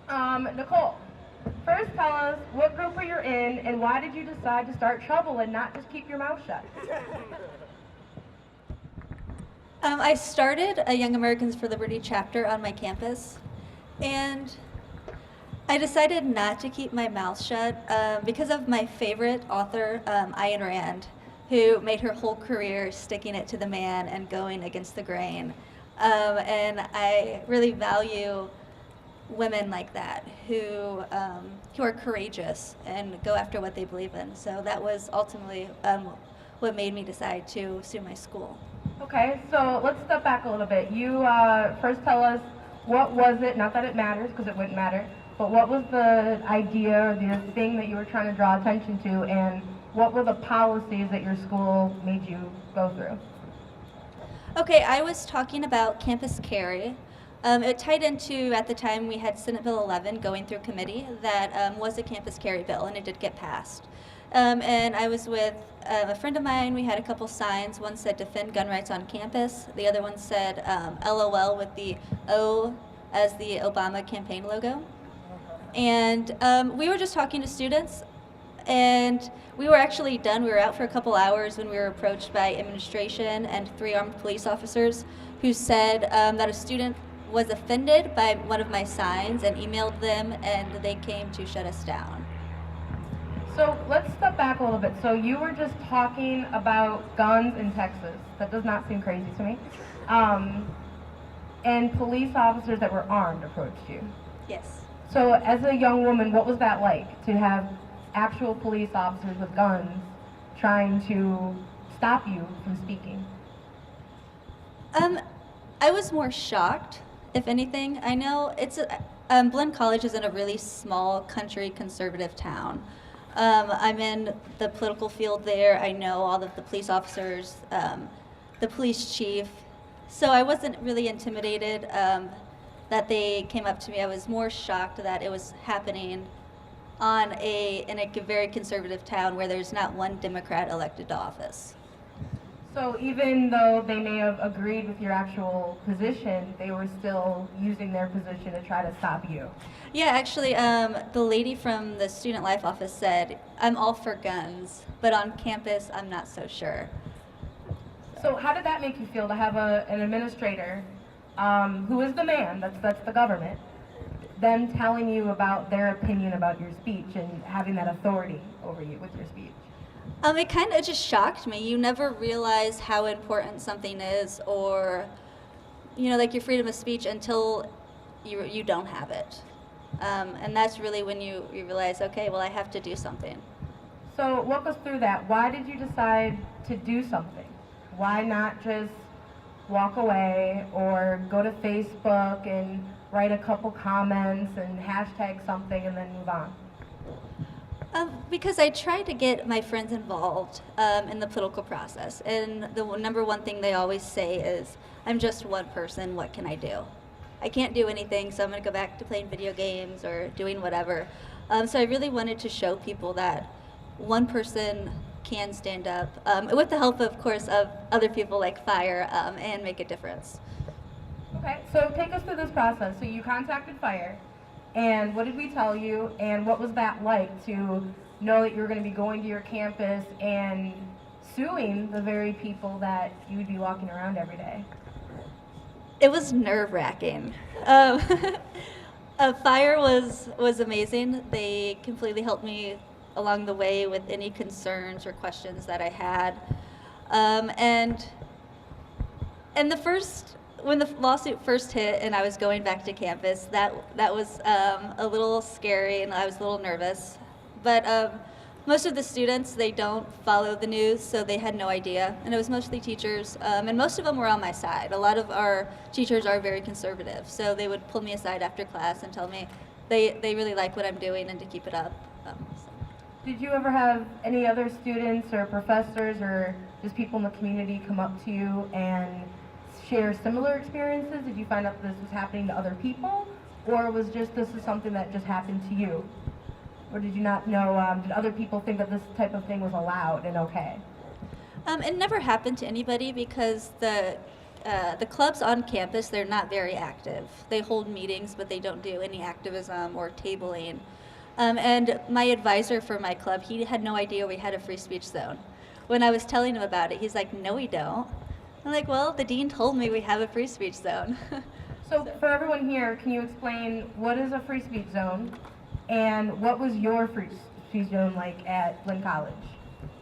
Nicole, first tell us what group are you in and why did you decide to start trouble and not just keep your mouth shut? I started a Young Americans for Liberty chapter on my campus, and I decided not to keep my mouth shut because of my favorite author, Ayn Rand, who made her whole career sticking it to the man and going against the grain. And I really value women like that who are courageous and go after what they believe in. So that was ultimately what made me decide to sue my school. Okay, so let's step back a little bit. You first tell us what was it, not that it matters because it wouldn't matter, but what was the idea or the thing that you were trying to draw attention to, and what were the policies that your school made you go through? Okay, I was talking about campus carry. It tied into, at the time, we had Senate Bill 11 going through committee that was a campus carry bill, and it did get passed. And I was with a friend of mine. We had a couple signs. One said defend gun rights on campus. The other one said LOL with the O as the Obama campaign logo. And we were just talking to students, and we were actually done. We were out for a couple hours when we were approached by administration and 3 armed police officers who said that a student was offended by one of my signs and emailed them, and they came to shut us down. So let's step back a little bit. So you were just talking about guns in Texas. That does not seem crazy to me. And police officers that were armed approached you. Yes. So as a young woman, what was that like to have actual police officers with guns trying to stop you from speaking? I was more shocked, if anything. I know it's Blinn College is in a really small country conservative town. I'm in the political field there. I know all of the police officers, the police chief. So I wasn't really intimidated that they came up to me. I was more shocked that it was happening in a very conservative town where there's not one Democrat elected to office. So even though they may have agreed with your actual position, they were still using their position to try to stop you. Yeah, actually, the lady from the Student Life office said, I'm all for guns, but on campus, I'm not so sure. So how did that make you feel to have an administrator who is the man, that's the government, them telling you about their opinion about your speech and having that authority over you with your speech? It kind of just shocked me. You never realize how important something is, or, like your freedom of speech until you don't have it. And that's really when you realize, okay, well, I have to do something. So walk us through that. Why did you decide to do something? Why not just walk away or go to Facebook and write a couple comments and hashtag something and then move on? Because I try to get my friends involved in the political process. And the number one thing they always say is, I'm just one person, what can I do? I can't do anything, so I'm going to go back to playing video games or doing whatever. So I really wanted to show people that one person can stand up, with the help, of course, of other people like FIRE, and make a difference. Okay, so take us through this process. So you contacted FIRE, and what did we tell you, and what was that like to know that you were going to be going to your campus and suing the very people that you would be walking around every day? It was nerve-wracking. FIRE was amazing. They completely helped me along the way with any concerns or questions that I had. And when the lawsuit first hit and I was going back to campus, that was a little scary and I was a little nervous. But most of the students, they don't follow the news, so they had no idea. And it was mostly teachers, and most of them were on my side. A lot of our teachers are very conservative, so they would pull me aside after class and tell me they really like what I'm doing and to keep it up. Did you ever have any other students or professors or just people in the community come up to you and share similar experiences? Did you find out this was happening to other people, or was this is something that just happened to you? Or did you not know, did other people think that this type of thing was allowed and okay? It never happened to anybody because the the clubs on campus, they're not very active. They hold meetings, but they don't do any activism or tabling. And my advisor for my club, he had no idea we had a free speech zone. When I was telling him about it, he's like, no, we don't. I'm like, well, the dean told me we have a free speech zone. So for everyone here, can you explain what is a free speech zone and what was your free speech zone like at Blinn College?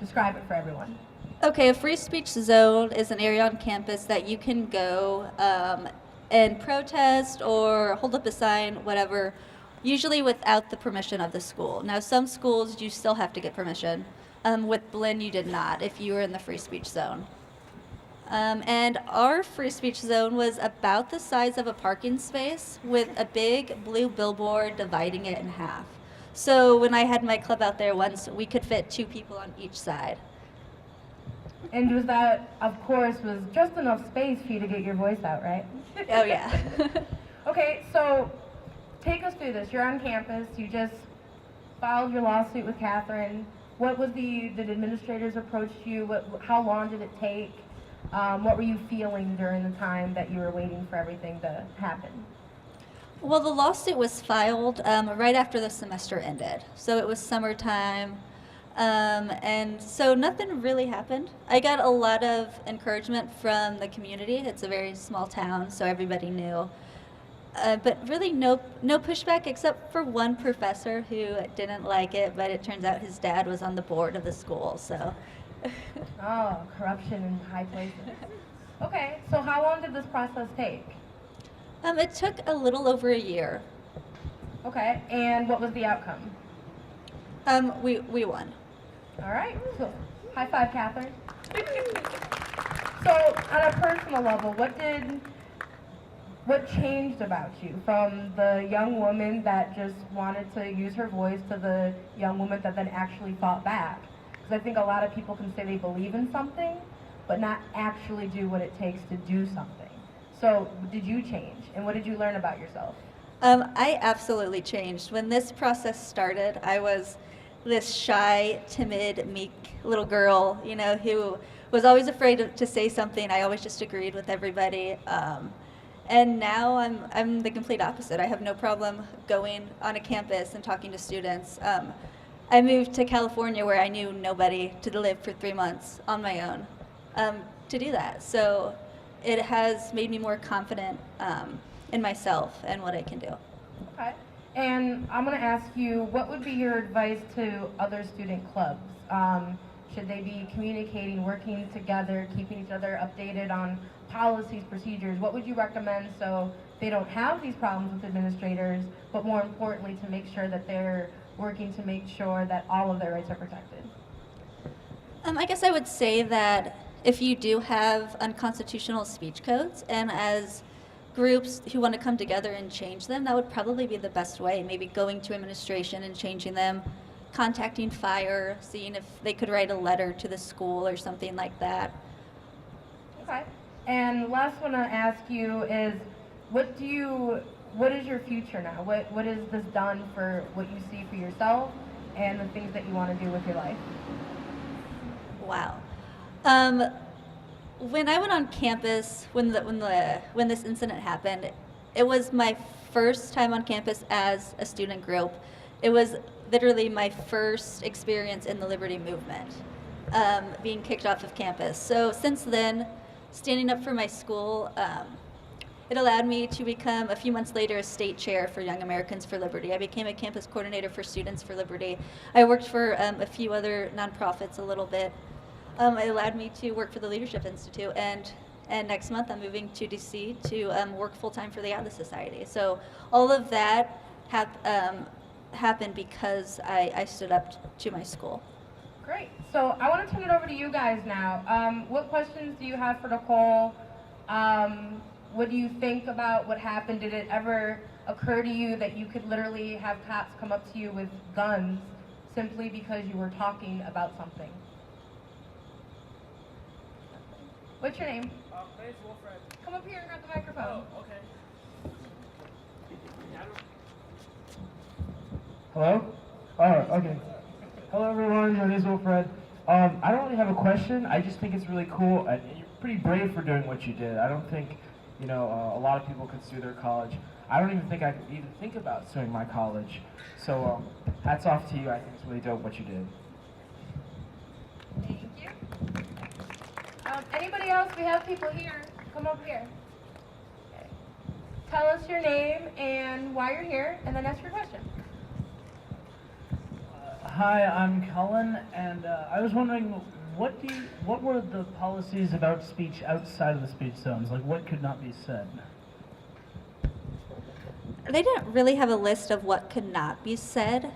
Describe it for everyone. Okay, a free speech zone is an area on campus that you can go and protest or hold up a sign, whatever, usually without the permission of the school. Now, some schools, you still have to get permission. With Blinn, you did not if you were in the free speech zone. And our free speech zone was about the size of a parking space with a big blue billboard dividing it in half. So when I had my club out there once, we could fit 2 people on each side. And was that, of course, was just enough space for you to get your voice out, right? Oh, yeah. Okay, so take us through this. You're on campus. You just filed your lawsuit with Catherine. What was did administrators approach you? How long did it take? What were you feeling during the time that you were waiting for everything to happen? Well, the lawsuit was filed right after the semester ended. So it was summertime. And so nothing really happened. I got a lot of encouragement from the community. It's a very small town, so everybody knew. But really no pushback except for one professor who didn't like it, but it turns out his dad was on the board of the school, so. Oh, corruption in high places. Okay, so how long did this process take? It took a little over a year. Okay, and what was the outcome? We won. All right, so high five, Catherine. So on a personal level, what changed about you from the young woman that just wanted to use her voice to the young woman that then actually fought back? Because I think a lot of people can say they believe in something, but not actually do what it takes to do something. So did you change, and what did you learn about yourself? I absolutely changed. When this process started, I was this shy, timid, meek little girl, who was always afraid to say something. I always just agreed with everybody. And now I'm the complete opposite. I have no problem going on a campus and talking to students. I moved to California where I knew nobody to live for 3 months on my own to do that. So it has made me more confident in myself and what I can do. Okay. And I'm going to ask you, what would be your advice to other student clubs? Should they be communicating, working together, keeping each other updated on policies, procedures? What would you recommend so they don't have these problems with administrators, but more importantly, to make sure that they're working to make sure that all of their rights are protected? I guess I would say that if you do have unconstitutional speech codes, and as groups who want to come together and change them, that would probably be the best way. Maybe going to administration and changing them, contacting fire, seeing if they could write a letter to the school or something like that. Okay. And last one I ask you is, what is your future now? What has this done for what you see for yourself and the things that you want to do with your life? Wow. When I went on campus, when this incident happened, it was my first time on campus as a student group. It was literally my first experience in the Liberty Movement, being kicked off of campus. So since then, standing up for my school, it allowed me to become, a few months later, a state chair for Young Americans for Liberty. I became a campus coordinator for Students for Liberty. I worked for a few other nonprofits a little bit. It allowed me to work for the Leadership Institute, and next month I'm moving to DC to work full-time for the Atlas Society. So all of that happened because I stood up to my school. Great. So I want to turn it over to you guys now. What questions do you have for Nicole? What do you think about what happened? Did it ever occur to you that you could literally have cops come up to you with guns simply because you were talking about something? What's your name? My name's Wilfred. Come up here and grab the microphone. Oh, okay. Hello? Oh, okay. Hello everyone, my name is Wilfred. I don't really have a question, I just think it's really cool, and pretty brave for doing what you did. I don't think, you know, a lot of people could sue their college. I don't even think I could even think about suing my college. So hats off to you. I think it's really dope what you did. Thank you. Anybody else? We have people here. Come over here. Okay. Tell us your name and why you're here, and then ask your question. Hi, I'm Cullen, and I was wondering, what were the policies about speech outside of the speech zones? Like, what could not be said? They didn't really have a list of what could not be said.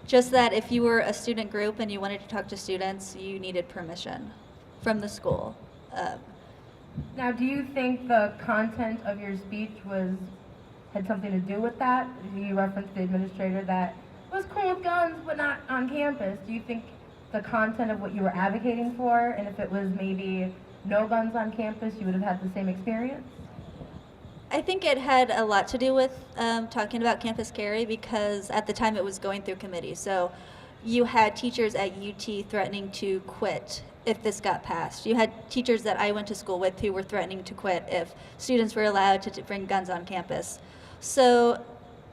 Just that if you were a student group and you wanted to talk to students, you needed permission from the school. Now, do you think the content of your speech had something to do with that? You referenced the administrator that it was cool with guns, but not on campus. Do you think the content of what you were advocating for, and if it was maybe no guns on campus, you would have had the same experience? I think it had a lot to do with talking about campus carry because at the time it was going through committee. So you had teachers at UT threatening to quit if this got passed. You had teachers that I went to school with who were threatening to quit if students were allowed to bring guns on campus. So,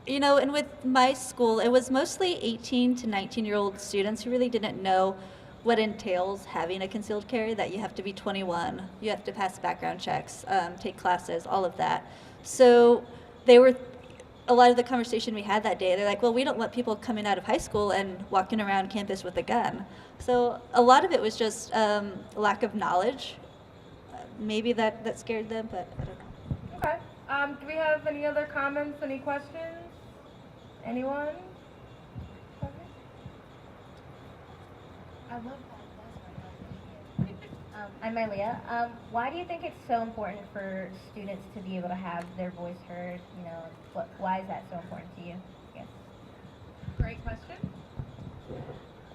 you know, and with my school, it was mostly 18 to 19-year-old students who really didn't know what entails having a concealed carry, that you have to be 21, you have to pass background checks, take classes, all of that. So a lot of the conversation we had that day, they're like, well, we don't want people coming out of high school and walking around campus with a gun. So a lot of it was just lack of knowledge. Maybe that scared them, but I don't know. Okay. Do we have any other comments, any questions? Anyone? Okay. I love that. I'm Malia. Why do you think it's so important for students to be able to have their voice heard? You know, why is that so important to you? Yes. Great question.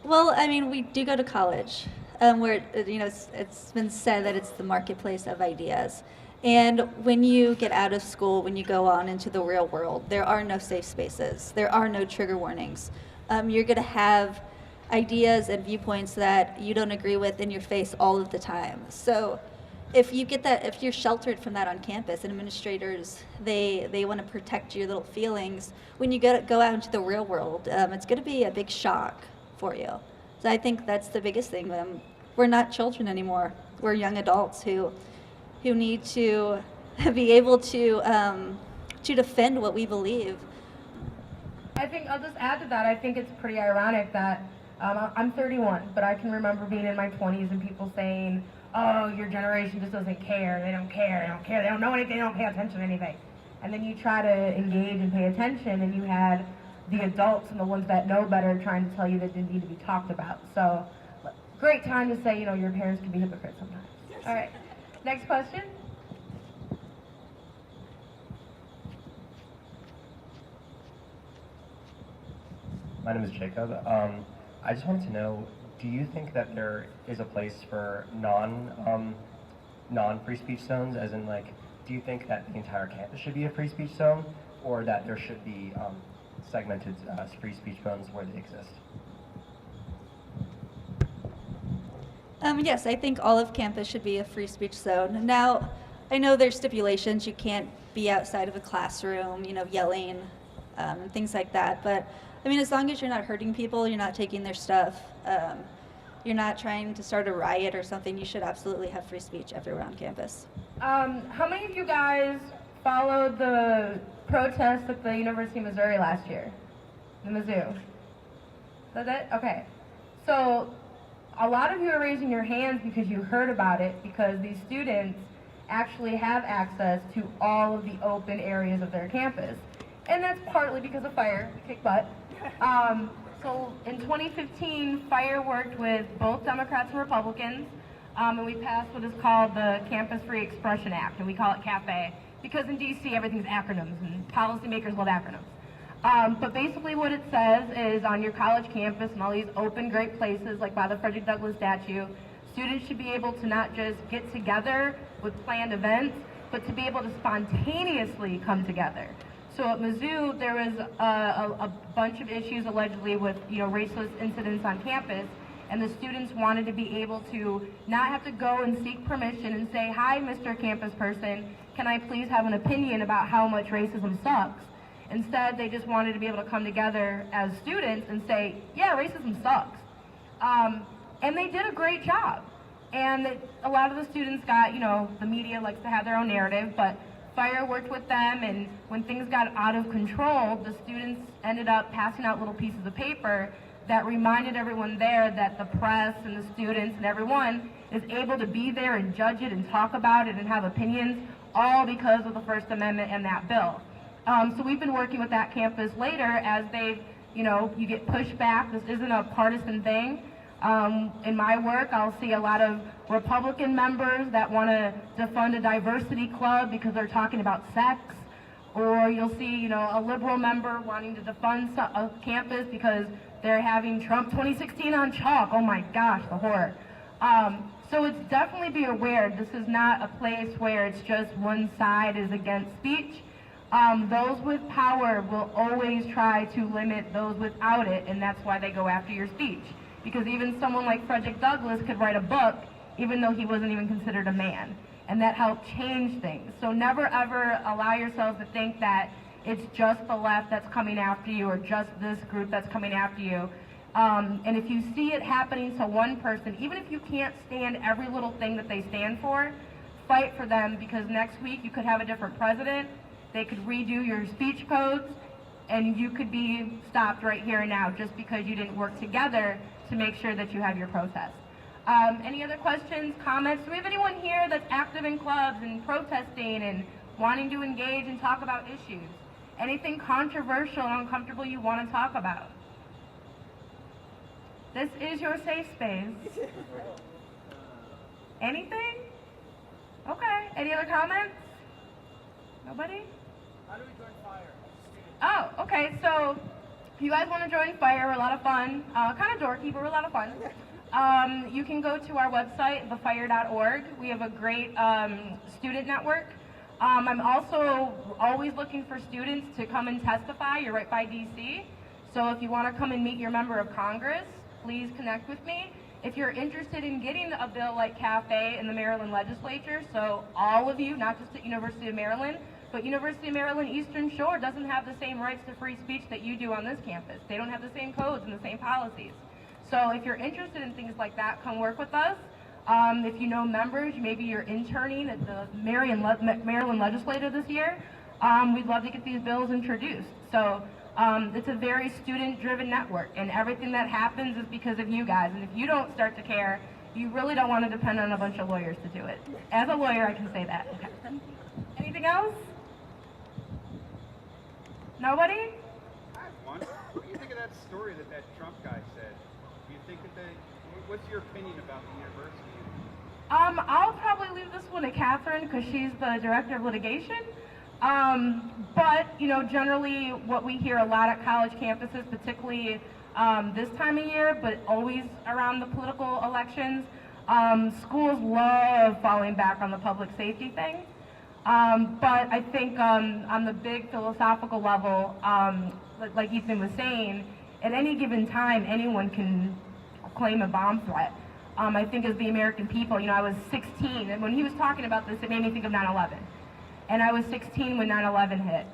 Well, I mean, we do go to college, where you know it's been said that it's the marketplace of ideas. And when you get out of school, when you go on into the real world, there are no safe spaces. There are no trigger warnings. You're going to have ideas and viewpoints that you don't agree with in your face all of the time. So if you get that, if you're sheltered from that on campus, and administrators, they want to protect your little feelings, when you go out into the real world, it's going to be a big shock for you. So I think that's the biggest thing. We're not children anymore. We're young adults who need to be able to defend what we believe. I think I'll just add to that. I think it's pretty ironic that I'm 31, but I can remember being in my 20s and people saying, oh, your generation just doesn't care, they don't care, they don't care, they don't know anything, they don't pay attention to anything. And then you try to engage and pay attention, and you had the adults and the ones that know better trying to tell you that didn't need to be talked about. So, great time to say, you know, your parents can be hypocrites sometimes. Yes. All right, next question. My name is Jacob. I just wanted to know, do you think that there is a place for non-free speech zones, as in, like, do you think that the entire campus should be a free speech zone, or that there should be segmented free speech zones where they exist? Yes, I think all of campus should be a free speech zone. Now, I know there's stipulations. You can't be outside of a classroom, you know, yelling and things like that, but I mean, as long as you're not hurting people, you're not taking their stuff, you're not trying to start a riot or something, you should absolutely have free speech everywhere on campus. How many of you guys followed the protests at the University of Missouri last year? The Mizzou? That's it? Okay. So, a lot of you are raising your hands because you heard about it, because these students actually have access to all of the open areas of their campus. And that's partly because of FIRE, kick butt. So in 2015, FIRE worked with both Democrats and Republicans, and we passed what is called the Campus Free Expression Act, and we call it CAFE, because in DC everything's acronyms, and policymakers love acronyms. But basically what it says is on your college campus and all these open great places, like by the Frederick Douglass statue, students should be able to not just get together with planned events, but to be able to spontaneously come together. So at Mizzou, there was a bunch of issues allegedly with, you know, racist incidents on campus, And the students wanted to be able to not have to go and seek permission and say, hi, Mr. Campus Person, can I please have an opinion about how much racism sucks? Instead, they just wanted to be able to come together as students and say, yeah, racism sucks. And they did a great job. And a lot of the students got, you know, the media likes to have their own narrative, but Fire worked with them, and when things got out of control, the students ended up passing out little pieces of paper that reminded everyone there that the press and the students and everyone is able to be there and judge it and talk about it and have opinions, all because of the First Amendment and that bill. So we've been working with that campus later as they, you know, you get pushed back. This isn't a partisan thing. In my work, I'll see a lot of Republican members that want to defund a diversity club because they're talking about sex. Or you'll see, you know, a liberal member wanting to defund a campus because they're having Trump 2016 on chalk. Oh my gosh, the horror. So it's definitely be aware. This is not a place where it's just one side is against speech. Those with power will always try to limit those without it, and that's why they go after your speech. Because even someone like Frederick Douglass could write a book even though he wasn't even considered a man. And that helped change things. So never ever allow yourselves to think that it's just the left that's coming after you or just this group that's coming after you. And if you see it happening to one person, even if you can't stand every little thing that they stand for, fight for them, because next week you could have a different president, they could redo your speech codes, and you could be stopped right here and now just because you didn't work together to make sure that you have your protest. Any other questions, comments? Do we have anyone here that's active in clubs and protesting and wanting to engage and talk about issues? Anything controversial and uncomfortable you want to talk about? This is your safe space. Anything? Okay. Any other comments? Nobody? How do we join Fire? Oh, okay. So if you guys want to join Fire, we're a lot of fun. Kind of dorky, but we're a lot of fun. You can go to our website, thefire.org. We have a great student network. I'm also always looking for students to come and testify. You're right by DC. So if you want to come and meet your member of Congress, please connect with me. If you're interested in getting a bill like CAFE in the Maryland legislature, so all of you, not just at University of Maryland, but University of Maryland Eastern Shore doesn't have the same rights to free speech that you do on this campus. They don't have the same codes and the same policies. So if you're interested in things like that, come work with us. If you know members, maybe you're interning at the Maryland legislature this year, we'd love to get these bills introduced. So it's a very student-driven network, and everything that happens is because of you guys. And if you don't start to care, you really don't want to depend on a bunch of lawyers to do it. As a lawyer, I can say that. Okay. Anything else? Nobody? I have one. What do you think of that story that Trump guy said? Do you think that what's your opinion about the university? I'll probably leave this one to Catherine because she's the director of litigation. But, you know, generally what we hear a lot at college campuses, particularly this time of year, but always around the political elections, schools love falling back on the public safety thing. But I think on the big philosophical level, like Ethan was saying, at any given time, anyone can claim a bomb threat. I think as the American people, you know, I was 16, and when he was talking about this, it made me think of 9/11. And I was 16 when 9/11 hit.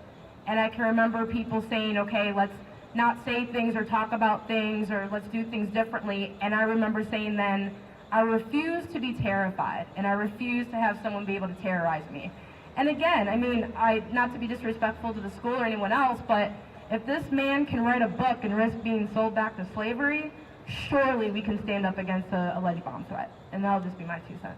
And I can remember people saying, okay, let's not say things or talk about things, or let's do things differently. And I remember saying then, I refuse to be terrified, and I refuse to have someone be able to terrorize me. And again, I mean, not to be disrespectful to the school or anyone else, but if this man can write a book and risk being sold back to slavery, surely we can stand up against a alleged bomb threat. And that'll just be my 2 cents.